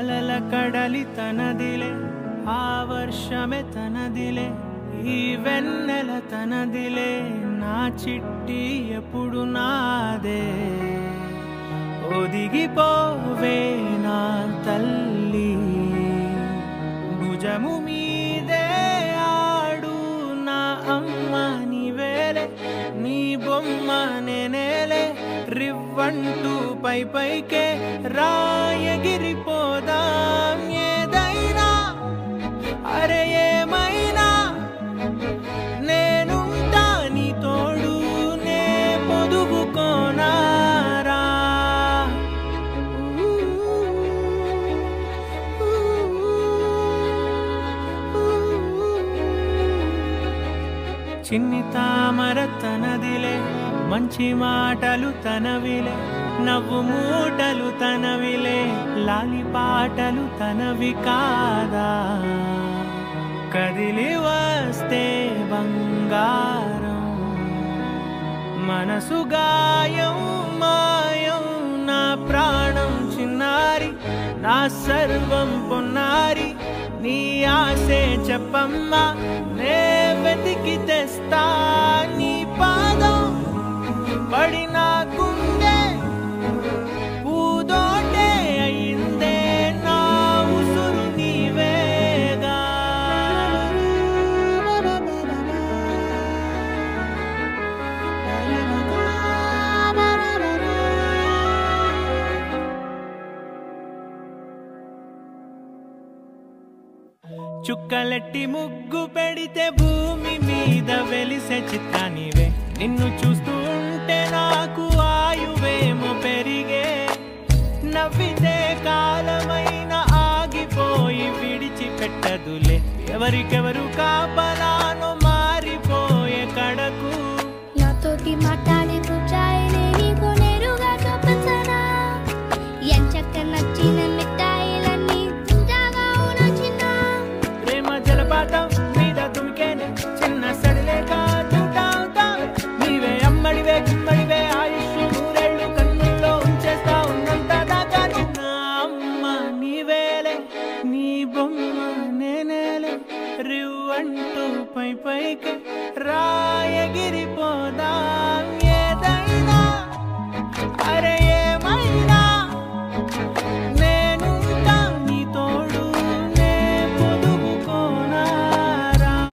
అలల కడలి తనదిలే ఆ వర్షమే తనదిలే ఈ వెన్నెల తనదిలే నా చిట్టి ఎప్పుడు నాదే ఒదిగిపోవే నా తల్లి భుజము మీదే ఆడు నా అమ్మ నీవేలే నీ బొమ్మ నేనేలే రివ్వంటూ పై పైకే రాయగిరిపోదాం ఏదైనా అరే ఏమైనా నేనుంటా నీ తోడు నే పొదుగుకోనారా చిన్ని తామర తనదిలే మంచి మాటలు తనవిలే నవ్వు మూటలు తనవిలే లాలి పాటలు తనవి కాదా కదిలి వస్తే బంగారం మనసు గాయం మాయం నా ప్రాణం చిన్నారి నా సర్వం పొన్నారి నీ ఆశే చెప్పమ్మా నే వెతికి తెస్తా నీ పాదం పడిన గుండె పూదోటే అయిందే నా ఉసురు నీవేగా చుక్కలెట్టి ముగ్గు పెడితే భూమి మీద వెలిసే చిత్రానివే నిన్ను చూస్తూ ఉంటే నాకు ఆయువేమో పెరిగే నవ్వితే కాలమైన ఆగిపోయి విడిచిపెట్టదులే ఎవరికెవరు కాపలానో మారిపోయే కడకు నాతోటి మాట్లాడే పుచ్చాయిలే నీకు నేరుగా చూపించనా ఎంచక్క నచ్చిన మిఠాయిలన్నీ తాగా నచ్చిన ప్రేమ జలపాతం మీద తుమికేనే చిన్న సడిలేక చూటావుతావే నీవే అమ్మడివే కిమ్మడివే ఆయుష్ నూరేళ్ళు కన్నుల్లో ఉంచేస్తా ఉన్నంత దాకా నా అమ్మ నీవేలే నీ బొమ్మ నేనేలే రివ్వంటూ పై పైకి రాయగిరిపోదాం